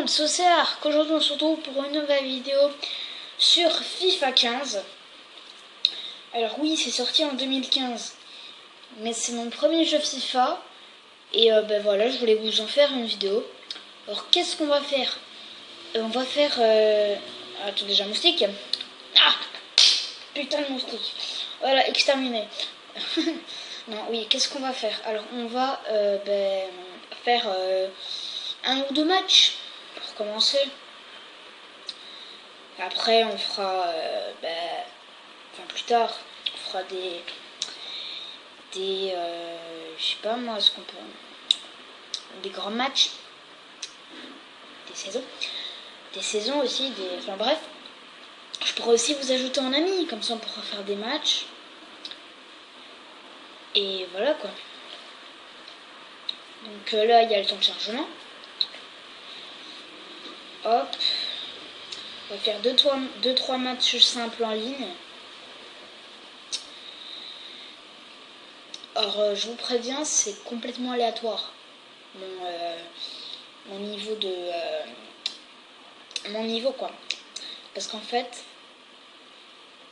monde, c'est Océar, qu'aujourd'hui on se retrouve pour une nouvelle vidéo sur FIFA 15. Alors oui, c'est sorti en 2015, mais c'est mon premier jeu FIFA, et ben voilà, je voulais vous en faire une vidéo. Alors qu'est-ce qu'on va faire? On va faire... Attends, déjà moustique. Ah, putain de moustique. Voilà, exterminé. Non, oui, qu'est-ce qu'on va faire? Alors on va faire un ou deux matchs pour commencer. Après on fera enfin plus tard on fera des je sais pas moi, ce qu'on peut, des grands matchs, des saisons aussi, enfin bref, je pourrais aussi vous ajouter en ami, comme ça on pourra faire des matchs et voilà quoi. Donc là il y a le temps de chargement. Hop, on va faire 2-3 matchs simples en ligne. Alors je vous préviens, c'est complètement aléatoire mon niveau quoi, parce qu'en fait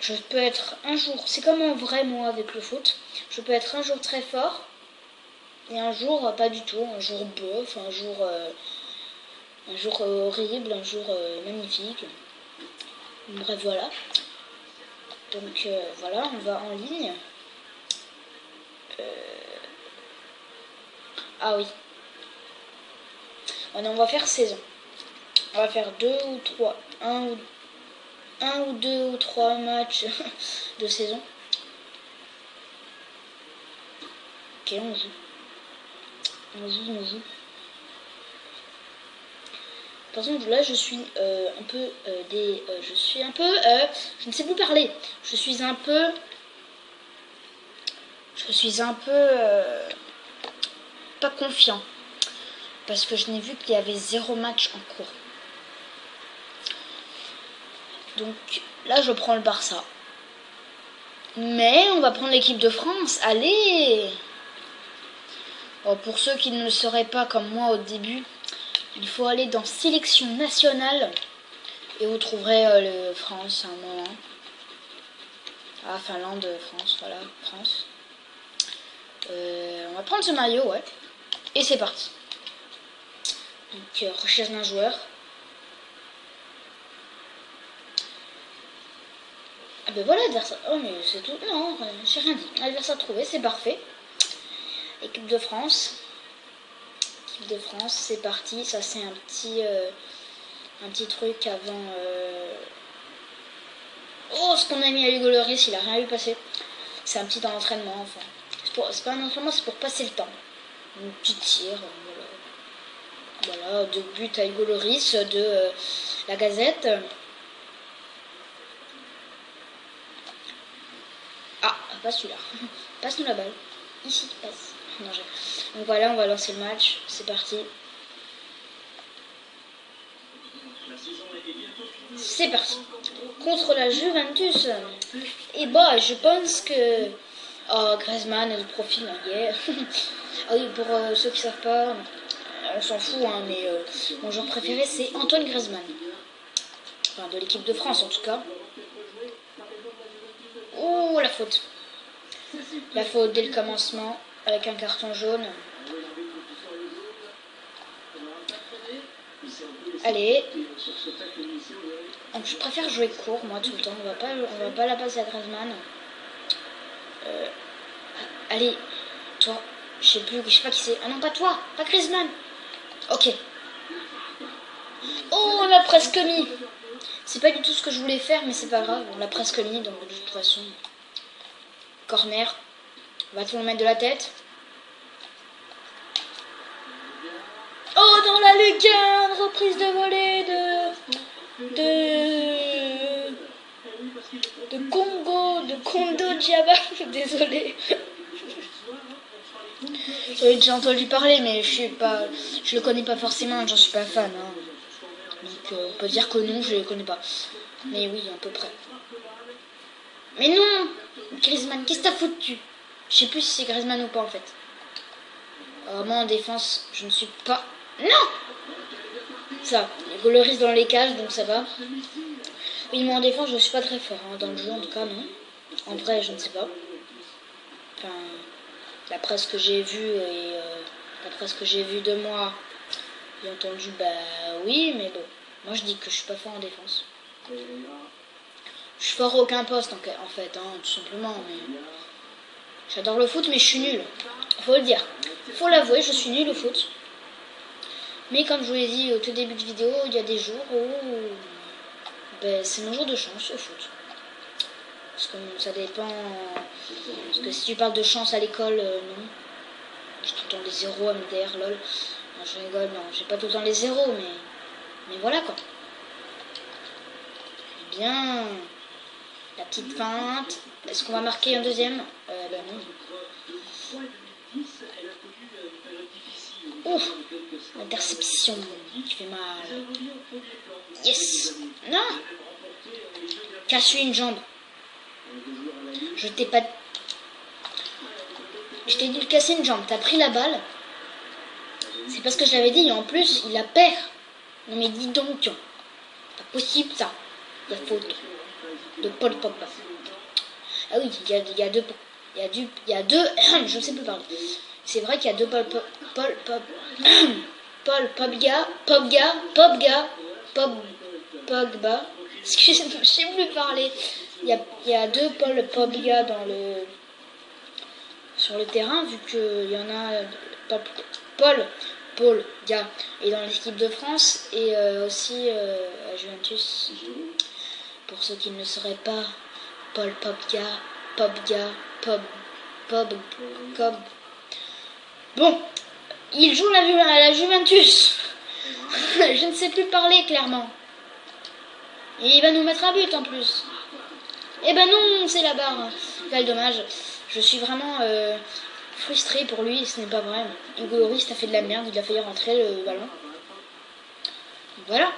je peux être un jour, c'est comme en vrai moi avec le foot, je peux être un jour très fort et un jour pas du tout, un jour bof, un jour horrible, un jour magnifique. Bref voilà. Donc voilà, on va en ligne. Ah oui. On va faire saison. On va faire un ou deux ou trois matchs de saison. Ok, on joue. On joue. Par exemple, là, je suis un peu je ne sais plus parler. Je suis un peu pas confiant. Parce que je n'ai vu qu'il y avait 0 match en cours. Donc là, je prends le Barça. Mais on va prendre l'équipe de France. Allez! Bon, pour ceux qui ne le sauraient pas comme moi au début, il faut aller dans sélection nationale. Et vous trouverez le France à un moment. Ah, Finlande, France, voilà, France. On va prendre ce maillot, ouais. Et c'est parti. Donc, recherche d'un joueur. Ah ben voilà, adversaire. Oh, mais c'est tout. Non, j'ai rien dit. Adversaire trouvé, c'est parfait. Équipe de France. Équipe de France, c'est parti. Ça, c'est un petit truc avant. Oh, ce qu'on a mis à Hugo Lloris, il a rien vu passer. C'est un petit entraînement, enfin. C'est pas un entraînement, c'est pour passer le temps. Un petit tir, voilà, 2 buts à Hugo Lloris de la Gazette. Ah, pas celui-là. Passe-nous la balle. Ici, passe. Non, donc voilà, on va lancer le match. C'est parti. C'est parti. Contre la Juventus. Et bah, je pense que... Oh, Griezmann, le profil, yeah. Ah oui, pour ceux qui savent pas, on s'en fout, hein, mais mon joueur préféré, c'est Antoine Griezmann. Enfin, de l'équipe de France, en tout cas. Oh, la faute. La faute dès le commencement, avec un carton jaune. Allez. Donc, je préfère jouer court, moi, tout le temps. On va pas la passer à Griezmann. Allez, toi. Je sais pas qui c'est. Ah non, pas toi, pas Griezmann. Ok. Oh, on l'a presque mis. C'est pas du tout ce que je voulais faire, mais c'est pas grave. On l'a presque mis, donc de toute façon. Corner. On va tout le mettre de la tête. Oh, dans la lucarne, reprise de volée de Kondo Diaba. Désolé. J'avais déjà entendu parler, mais je le connais pas forcément, j'en suis pas fan. Hein. Donc on peut dire que non, je le connais pas. Mais oui, à peu près. Mais non, Griezmann, qu'est-ce que t'as foutu? Je sais plus si c'est Griezmann ou pas en fait. Moi en défense, je ne suis pas... Non! Ça, Goloris dans les cages, donc ça va. Oui, moi en défense, je suis pas très fort. Hein. Dans le jeu, en tout cas, non. En vrai, je ne sais pas. Enfin, d'après ce que j'ai vu et d'après ce que j'ai vu de moi, j'ai entendu, bah oui, mais bon. Moi, je dis que je suis pas fort en défense. Je suis fort à aucun poste, en fait, hein, tout simplement. Mais... J'adore le foot, mais je suis nulle. Faut le dire. Faut l'avouer, je suis nulle au foot. Mais comme je vous l'ai dit au tout début de vidéo, il y a des jours où ben, c'est mon jour de chance au foot. Parce que ça dépend. Parce que si tu parles de chance à l'école, non. J'ai tout le temps des zéros à me dire, lol. Non, je rigole, non, j'ai pas tout le temps les zéros, mais voilà quoi. Eh bien, la petite feinte. Est-ce qu'on va marquer un deuxième? Ben non. Oh, l'interception qui fait mal. Yes. Non. Casse-lui une jambe. Je t'ai pas... Je t'ai dit de casser une jambe. T'as pris la balle. C'est parce que je l'avais dit. Et en plus, il la perd. Non mais dis donc. Pas possible ça. Il y a faute de Paul Pogba. Ah oui, il y a deux... Il y a deux... je ne sais plus parler. C'est vrai qu'il y a deux Paul Pogba. Excusez-moi, je ne sais plus parler. Il y a deux Paul Pogba sur le terrain, vu qu'il y en a Paul Pogba est dans l'équipe de France et aussi à Juventus. Pour ceux qui ne le sauraient pas, Paul Pogba. Bon, il joue à la Juventus. Je ne sais plus parler clairement. Et il va nous mettre à but en plus. Eh ben non, c'est la barre. Quel dommage. Je suis vraiment frustrée pour lui, ce n'est pas vrai. Hugo Lloris a fait de la merde, il a failli rentrer le ballon. Voilà.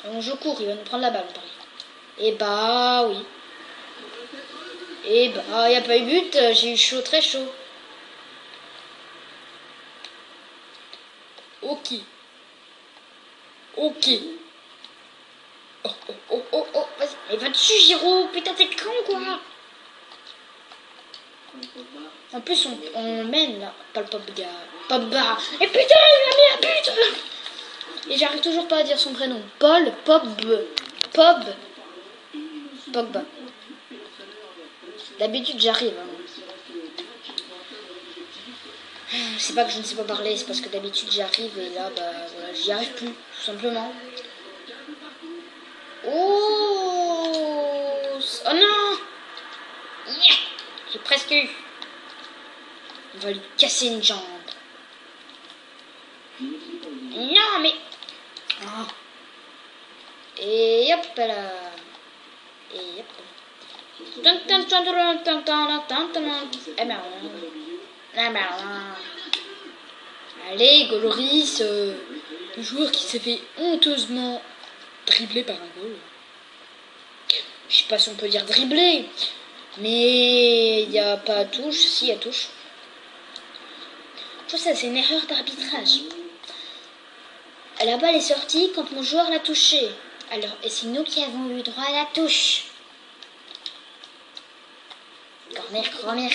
Donc je cours, il va nous prendre la balle, on parie. Et bah oui. Et bah, il n'y a pas eu but, j'ai eu chaud, très chaud. Ok. Ok. Oh, vas-y. Mais va dessus, Giro. Putain, t'es con, quoi. En plus, on mène, là. Pas le Pogba. Et putain, il a mis un but. Et j'arrive toujours pas à dire son prénom. Pogba. D'habitude, j'arrive. Hein. C'est pas que je ne sais pas parler, c'est parce que d'habitude, j'arrive et là, bah, voilà, j'y arrive plus, tout simplement. Oh non. Yeah. J'ai presque eu. On va lui casser une jambe. Non, mais... Oh. Et hop là. Et hop. Allez, Goloris, le joueur qui s'est fait honteusement dribbler par un goal. Je sais pas si on peut dire dribbler, mais il n'y a pas touche. Si, il y a touche. Tout ça, c'est une erreur d'arbitrage. La balle est sortie quand mon joueur l'a touchée. Alors, et c'est nous qui avons eu droit à la touche. Corner.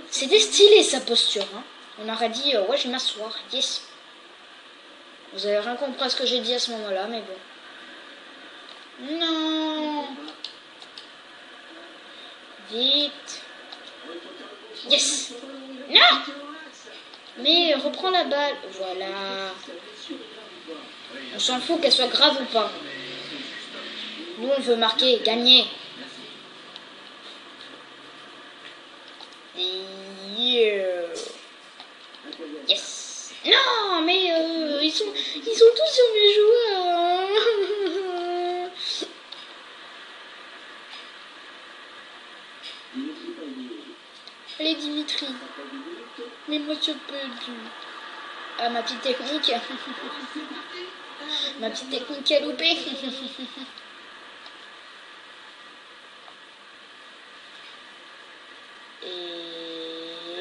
C'était stylé sa posture. Hein. On aurait dit, ouais, je vais m'asseoir. Yes. Vous avez rien compris à ce que j'ai dit à ce moment-là, mais bon. Non. Vite. Yes. Non. Mais reprends la balle. Voilà. On s'en fout qu'elle soit grave ou pas. Nous, on veut marquer, gagner. Yeah. Yes. Non, mais ils sont tous sur mes joueurs. Allez, Dimitri. Mais moi, je peux plus. Ah, ma petite technique. Ma petite technique à louper.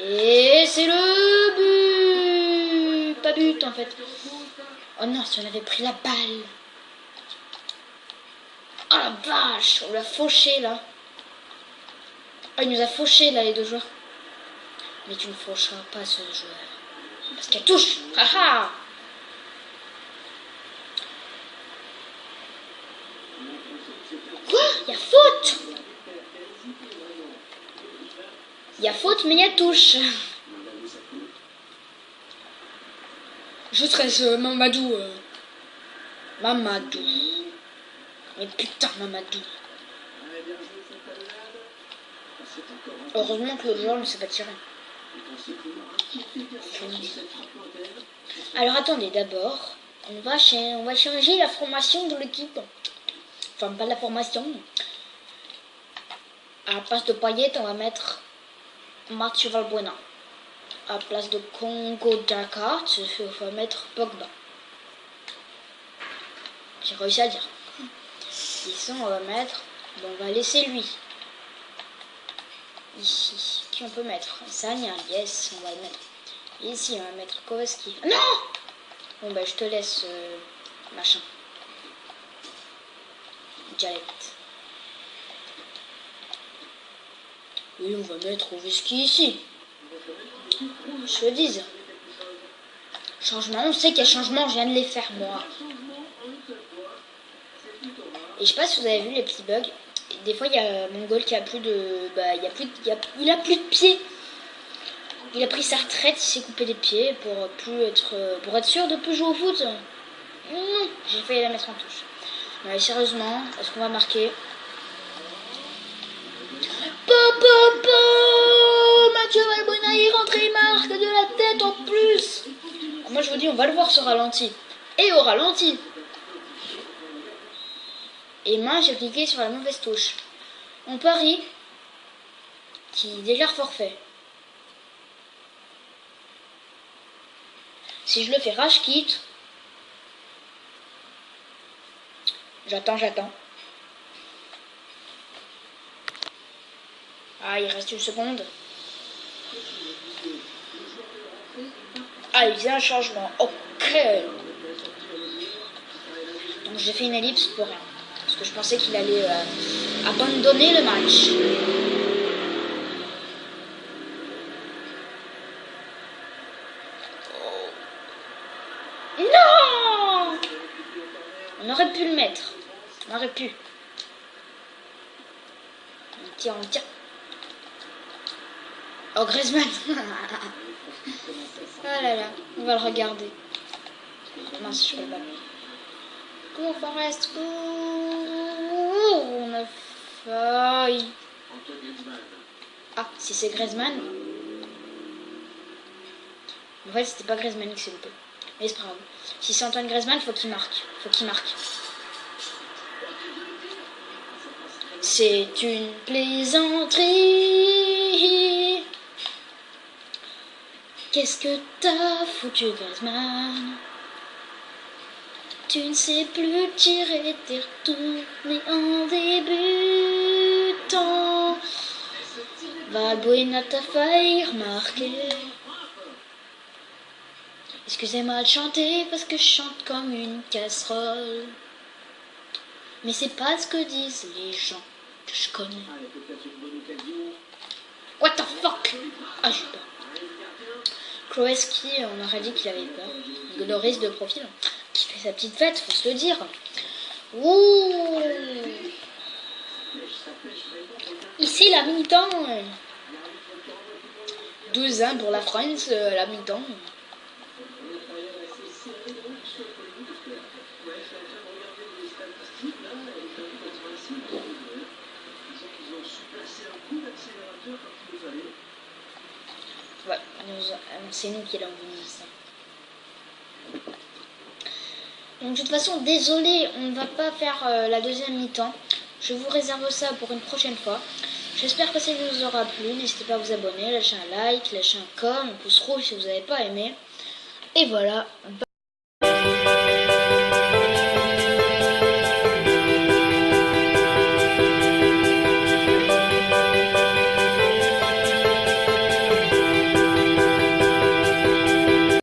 Et c'est le but. en fait. Oh non, si on avait pris la balle. Oh la vache, on l'a fauché là. Oh, il nous a fauché là les deux joueurs. Mais tu ne faucheras pas ce joueur. Parce qu'elle touche. Haha. Quoi? Il y a faute. Il y a faute mais il y a touche. Je stresse Mamadou. Mamadou. Mais putain Mamadou. Heureusement que le joueur ne sait pas tirer. Alors attendez, d'abord, on va changer la formation de l'équipe. Enfin, pas la formation. À la place de Payet, on va mettre Mathieu Valbuena. À la place de Congo Dakar, on va mettre Pogba. J'ai réussi à dire. Ici, on va mettre... Bon, on va laisser lui. Ici, qui on peut mettre? Sagna, yes, on va le mettre. Ici, on va mettre Kowalski. Non! Bon, bah, je te laisse, machin. Dialect. Oui, on va mettre Kowalski ici. Je te dis. Changement, on sait qu'il y a changement, je viens de les faire, moi. Et je sais pas si vous avez vu les petits bugs. Des fois, il y a mon goal qui a plus de... Bah, il a plus de pieds. Il a pris sa retraite, il s'est coupé les pieds pour être sûr de plus jouer au foot. Non, j'ai failli la mettre en touche. Mais sérieusement, est-ce qu'on va marquer? Mathieu Valbuena, il rentre et il marque de la tête en plus. Moi, je vous dis, on va le voir ce ralenti. Et au ralenti. Et moi, j'ai cliqué sur la mauvaise touche. On parie qui déclare forfait. Si je le fais rage quitte, j'attends. Ah, il reste une seconde. Ah, il y a un changement. Ok. Donc j'ai fait une ellipse pour rien. Parce que je pensais qu'il allait abandonner le match. Non! On aurait pu le mettre. On aurait pu. On tire. Oh, Griezmann. Ah là là, on va le regarder. Mince, je peux pas. Cours, Forest, cours. On a failli. Ah, si c'est Griezmann. En fait, c'était pas Griezmann qui s'est loupé. Mais c'est pas grave. Si c'est Antoine Griezmann, faut qu'il marque. C'est une plaisanterie. Qu'est-ce que t'as foutu, Griezmann? Tu ne sais plus tirer, t'es retourné en débutant. Valbuena t'a failli remarquer. Excusez-moi de chanter parce que je chante comme une casserole. Mais c'est pas ce que disent les gens que je connais. What the fuck? Ah, j'ai peur. Kowalski, on aurait dit qu'il avait peur. Loris de profil, qui fait sa petite fête, faut se le dire. Ouh! Ici, la mi-temps. 2-1 pour la France, la mi-temps. Ouais, c'est nous qui l'avons mis ça. Donc de toute façon, désolé, on ne va pas faire la deuxième mi-temps. Je vous réserve ça pour une prochaine fois. J'espère que ça vous aura plu. N'hésitez pas à vous abonner, lâcher un like, lâcher un com, un pouce rouge si vous n'avez pas aimé. Et voilà.